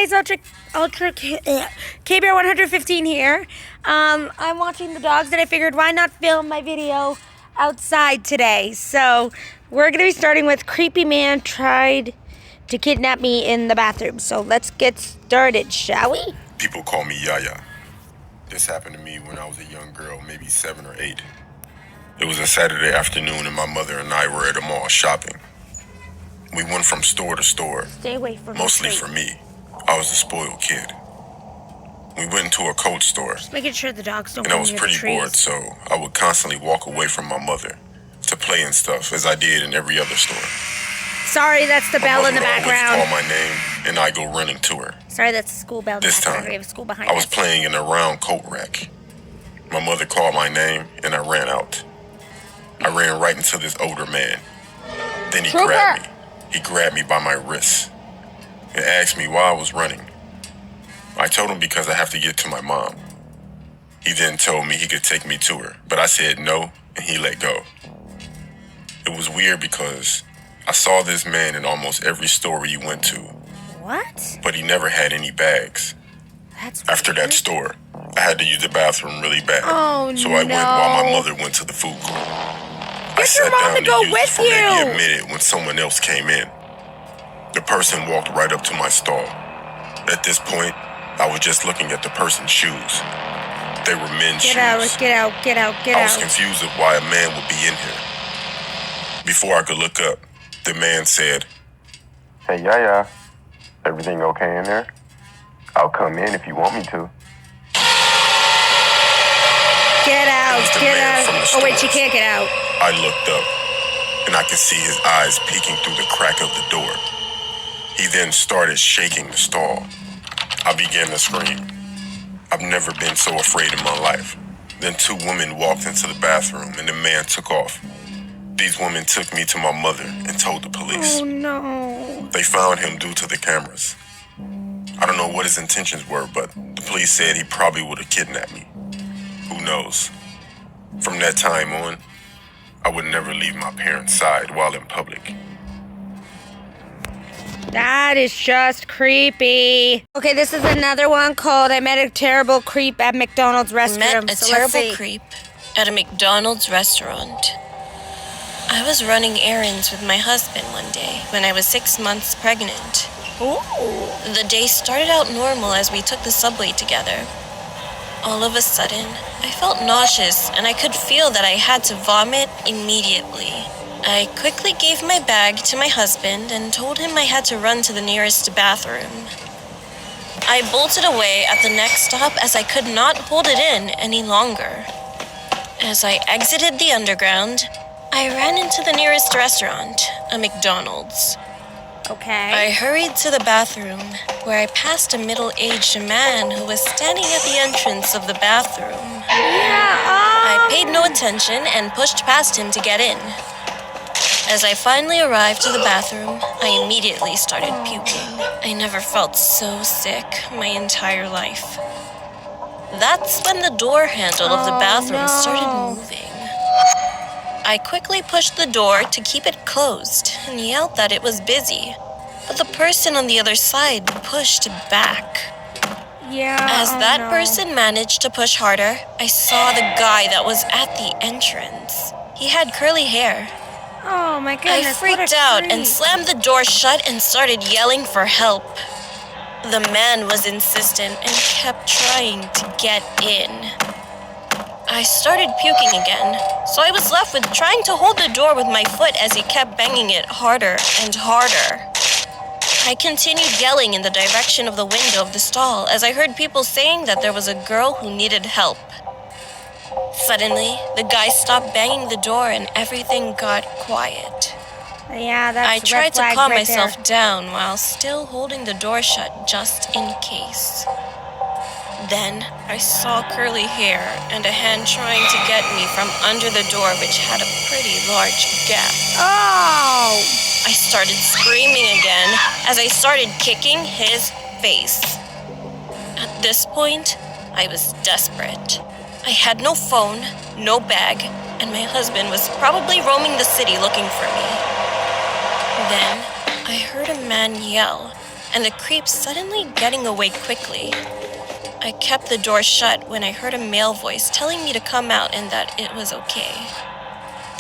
guys, K-Bear 115 here. I'm watching the dogs and I figured why not film my video outside today. So we're going to be starting with creepy man tried to kidnap me in the bathroom. So let's get started, shall we? People call me Yaya. This happened to me when I was a young girl, maybe 7 or 8. It was a Saturday afternoon and my mother and I were at a mall shopping. We went from store to store. Stay away from mostly me. for me. I was a spoiled kid. We went into a coat store. Just making sure the dogs don't and I come was near pretty the trees. bored, so I would constantly walk away from my mother to play and stuff, as I did in every other store. Sorry, that's the bell in the My mother would background. always call my name, and I go running to her. Sorry, that's the school bell in the This background. time, We have a school behind I was us. playing in a round coat rack. My mother called my name, and I ran out. I ran right into this older man. Then he grabbed me. He grabbed me by my wrist and asked me why I was running. I told him because I have to get to my mom. He then told me he could take me to her, but I said no, and he let go. It was weird because I saw this man in almost every store he went to, What? but he never had any bags. That's After weird. that store, I had to use the bathroom really bad. Oh, so I went no. while my mother went to the food court. I Get your sat mom down to go use it with for maybe you. a minute when someone else came in. The person walked right up to my stall. At this point, I was just looking at the person's shoes. They were men's shoes. Get out. I was confused of why a man would be in here. Before I could look up, the man said, "Hey, Yaya, everything okay in there? I'll come in if you want me to." Get out. was the Get man from out. the Oh, wait, she stores. can't get out. I looked up, and I could see his eyes peeking through the crack of the door. He then started shaking the stall. I began to scream. I've never been so afraid in my life. Then 2 women walked into the bathroom, and the man took off. These women took me to my mother and told the police. Oh, no. They found him due to the cameras. I don't know what his intentions were, but the police said he probably would have kidnapped me. Who knows? From that time on, I would never leave my parents' side while in public. That is just creepy. Okay, this is another one called I met a terrible creep at McDonald's restroom. Met a So let's terrible see. creep at a McDonald's restaurant. I was running errands with my husband one day when I was 6 months pregnant. Ooh. The day started out normal as we took the subway together. All of a sudden, I felt nauseous and I could feel that I had to vomit immediately. I quickly gave my bag to my husband and told him I had to run to the nearest bathroom. I bolted away at the next stop as I could not hold it in any longer. As I exited the underground, I ran into the nearest restaurant, a McDonald's. Okay. I hurried to the bathroom, where I passed a middle-aged man who was standing at the entrance of the bathroom. I paid no attention and pushed past him to get in. As I finally arrived to the bathroom, I immediately started puking. I never felt so sick my entire life. That's when the door handle of the bathroom started moving. I quickly pushed the door to keep it closed and yelled that it was busy, but the person on the other side pushed back. As that person managed to push harder, I saw the guy that was at the entrance. He had curly hair. Oh my goodness. I freaked out and slammed the door shut and started yelling for help. The man was insistent and kept trying to get in. I started puking again, so I was left with trying to hold the door with my foot as he kept banging it harder and harder. I continued yelling in the direction of the window of the stall as I heard people saying that there was a girl who needed help. Suddenly, the guy stopped banging the door and everything got quiet. Yeah, that's I red tried to flag calm right myself there. down while still holding the door shut just in case. Then I saw curly hair and a hand trying to get me from under the door, which had a pretty large gap. Oh! I started screaming again as I started kicking his face. At this point, I was desperate. I had no phone, no bag, and my husband was probably roaming the city looking for me. Then I heard a man yell, and the creep suddenly getting away quickly. I kept the door shut when I heard a male voice telling me to come out and that it was okay.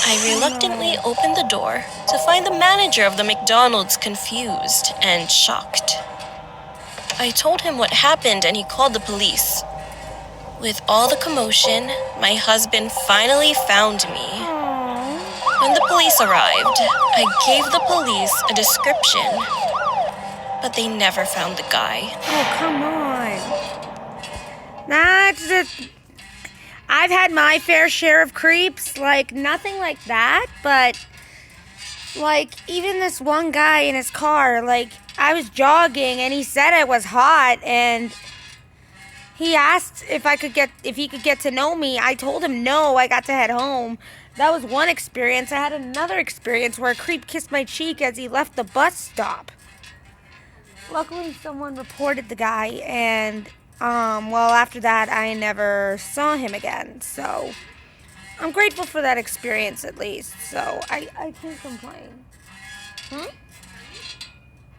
I reluctantly opened the door to find the manager of the McDonald's confused and shocked. I told him what happened and he called the police. With all the commotion, my husband finally found me. When the police arrived, I gave the police a description, but they never found the guy. Oh, come on. That's just... I've had my fair share of creeps, like nothing like that, but like even this one guy in his car, like I was jogging and he said it was hot and he asked if he could get to know me. I told him no, I got to head home. That was one experience. I had another experience where a creep kissed my cheek as he left the bus stop. Luckily someone reported the guy and well, after that, I never saw him again, so I'm grateful for that experience at least, so I can't complain.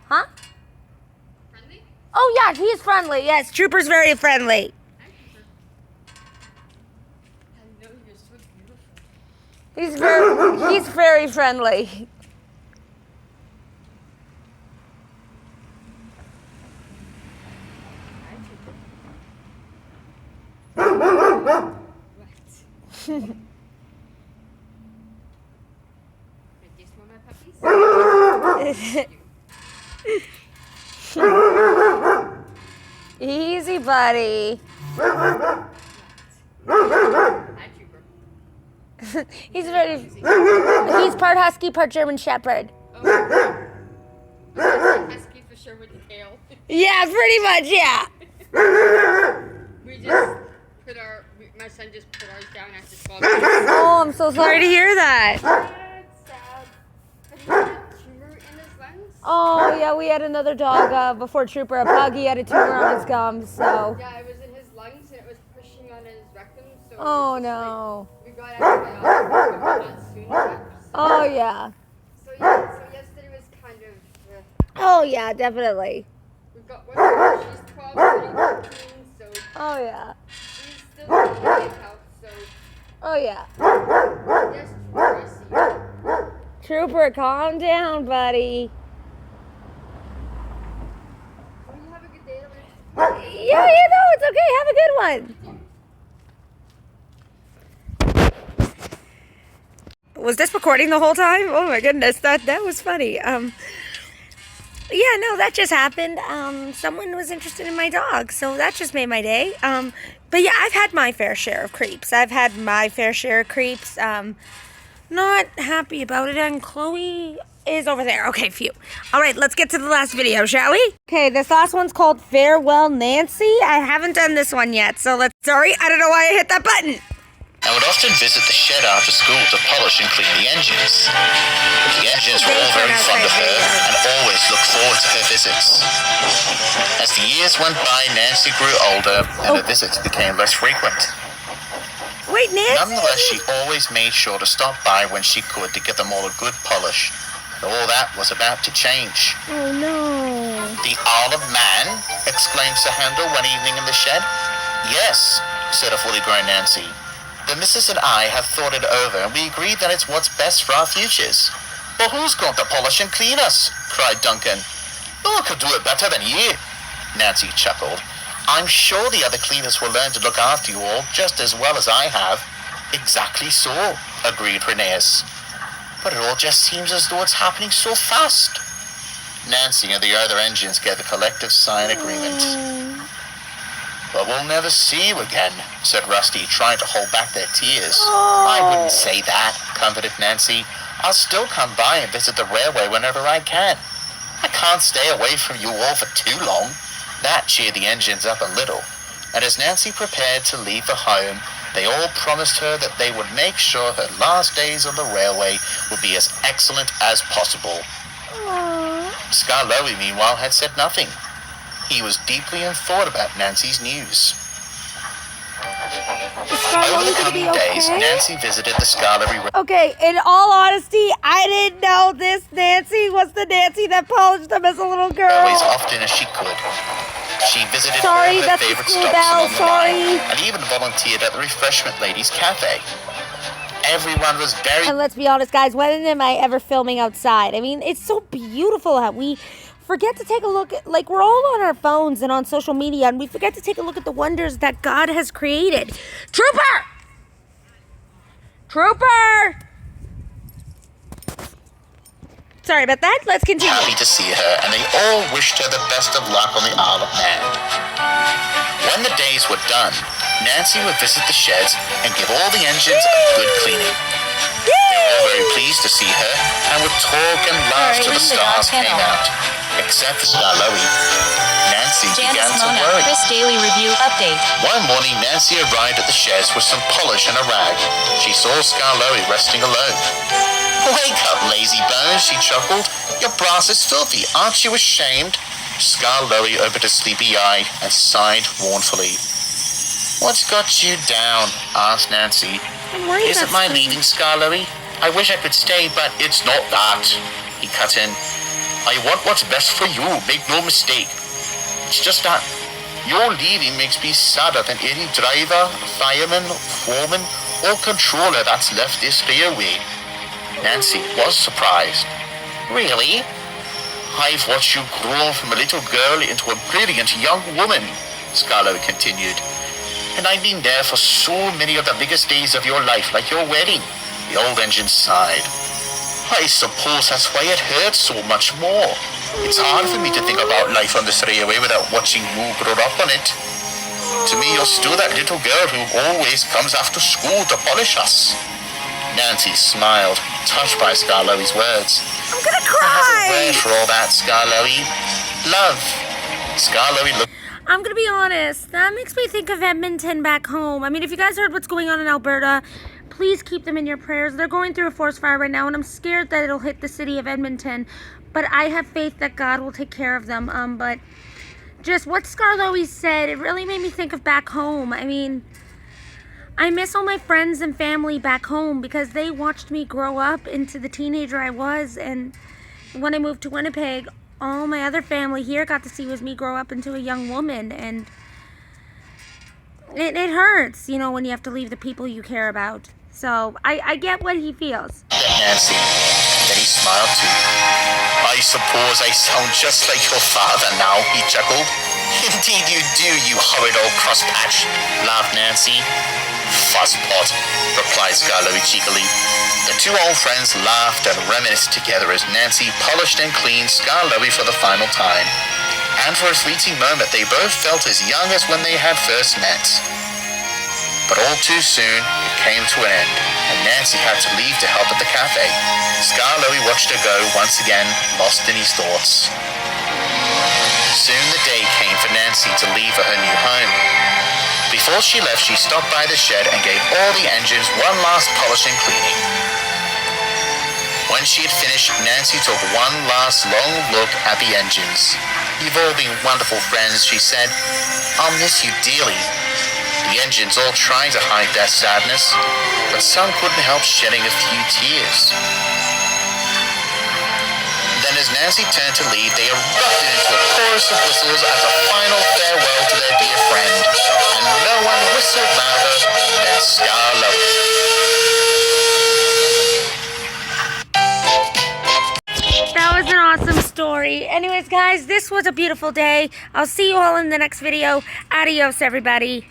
Huh? Friendly? Oh, yeah, he's friendly. Yes, Trooper's very friendly. I know you're so beautiful. He's very friendly. This one, my puppies? Easy, buddy. Hi, Trooper. He's part husky, part German Shepherd. Husky for sure with the tail. Yeah, pretty much, yeah. We just put my son just put ours down after 12 years. Oh, I'm so sorry to hear that. It's sad. Have you had a tumor in his lungs? Oh, yeah, we had another dog before Trooper, a pug. He had a tumor on his gums, so. Yeah, it was in his lungs and it was pushing on his rectum. So Oh, it was just no. like, we got antibiotics, but not soon enough. Oh, yeah. So yeah, so yesterday was kind of. Oh, yeah, definitely. We've got one more. She's 12, 13, so Oh, yeah. she's still in good health. So Oh, yeah. yes, Trooper, I see you. Trooper, calm down, buddy. Will you have a good day, Elizabeth? Yeah, it's okay. Have a good one. Was this recording the whole time? Oh my goodness, that was funny. Yeah, no, that just happened. Someone was interested in my dog, so that just made my day. But yeah, I've had my fair share of creeps. Not happy about it, and Chloe is over there. Okay, phew. All right, let's get to the last video, shall we? Okay, this last one's called Farewell Nancy. I haven't done this one yet, so sorry, I don't know why I hit that button. I would often visit the shed after school to polish and clean the engines. The engines were all very fond of her and always looked forward to her visits. As the years went by, Nancy grew older and her visits became less frequent. Wait, Nancy? Nonetheless, she always made sure to stop by when she could to give them all a good polish. All that was about to change. Oh, no. The Olive Man? Exclaimed Sir Handel one evening in the shed. Yes, said a fully grown Nancy. The missus and I have thought it over, and we agree that it's what's best for our futures. But who's going to polish and clean us? Cried Duncan. Who could do it better than you? Nancy chuckled. I'm sure the other cleaners will learn to look after you all just as well as I have. Exactly so, agreed Rheneas. But it all just seems as though it's happening so fast. Nancy and the other engines gave a collective sign agreement. But we'll never see you again, said Rusty, trying to hold back their tears. I wouldn't say that, comforted Nancy. I'll still come by and visit the railway whenever I can. I can't stay away from you all for too long. That cheered the engines up a little, and as Nancy prepared to leave for home, they all promised her that they would make sure her last days on the railway would be as excellent as possible. Skarloey, meanwhile, had said nothing. He was deeply in thought about Nancy's news. Is Over Scarlowy the gonna coming be days, okay? Nancy visited the Scarlery Okay, in all honesty, I didn't know this Nancy was the Nancy that polished them as a little girl. as often as she could. She visited Sorry, all her that's the favorite school stops bell, along the line, sorry. and even volunteered at the refreshment ladies' cafe. Everyone was very And let's be honest, guys, when am I ever filming outside? I mean, it's so beautiful how we forget to take a look at, like, we're all on our phones and on social media, and we forget to take a look at the wonders that God has created. Trooper! Trooper! Sorry about that. Let's continue. happy to see her, and they all wished her the best of luck on the Isle of Man. When the days were done, Nancy would visit the sheds and give all the engines a good cleaning. They were all very pleased to see her and would talk and laugh till the stars came out, except for Scarlowy. Nancy began to worry. Chris Daily Review Update. One morning, Nancy arrived at the sheds with some polish and a rag. She saw Scarlowy resting alone. "Wake up, lazy bones," she chuckled. "Your brass is filthy. Aren't you ashamed?" Scarlowy opened a sleepy eye and sighed mournfully. "What's got you down?" asked Nancy. I'm worried "Is it about my something. leaving, Scarlowy? I wish I could stay, but it's not that," he cut in. "I want what's best for you, make no mistake. It's just that your leaving makes me sadder than any driver, fireman, foreman, or controller that's left this railway." Nancy was surprised. "Really? I've watched you grow from a little girl into a brilliant young woman," Scarlowy continued. "And I've been there for so many of the biggest days of your life, like your wedding." The old engine sighed. "I suppose that's why it hurts so much more. It's hard for me to think about life on this railway without watching you grow up on it. To me, you're still that little girl who always comes after school to polish us." Nancy smiled, touched by Scarlowy's words. I'm gonna "I have a cry. word for all that, Scarlowy. Love." Scarlowy looked I'm gonna be honest. That makes me think of Edmonton back home. I mean, if you guys heard what's going on in Alberta, please keep them in your prayers. They're going through a forest fire right now, and I'm scared that it'll hit the city of Edmonton. But I have faith that God will take care of them. But just what Scarlowy said, it really made me think of back home. I mean, I miss all my friends and family back home because they watched me grow up into the teenager I was. And when I moved to Winnipeg, all my other family here got to see was me grow up into a young woman. And it hurts, you know, when you have to leave the people you care about. So I get what he feels. at Nancy. Then he smiled too. "I suppose I sound just like your father now," he chuckled. "Indeed you do, you horrid old crosspatch," laughed Nancy. "Fuzzpot," replied Scarlowy cheekily. The two old friends laughed and reminisced together as Nancy polished and cleaned Scarlowy for the final time. And for a fleeting moment they both felt as young as when they had first met. But all too soon, it came to an end, and Nancy had to leave to help at the cafe. Scarlowy watched her go once again, lost in his thoughts. Soon the day came for Nancy to leave for her new home. Before she left, she stopped by the shed and gave all the engines one last polish and cleaning. When she had finished, Nancy took one last long look at the engines. "You've all been wonderful friends," she said. "I'll miss you dearly." The engines all tried to hide their sadness, but some couldn't help shedding a few tears. Then as Nancy turned to leave, they erupted into a chorus of whistles as a final farewell to their dear friend, and no one whistled louder than Scarlowy. That was an awesome story. Anyways, guys, this was a beautiful day. I'll see you all in the next video. Adios, everybody.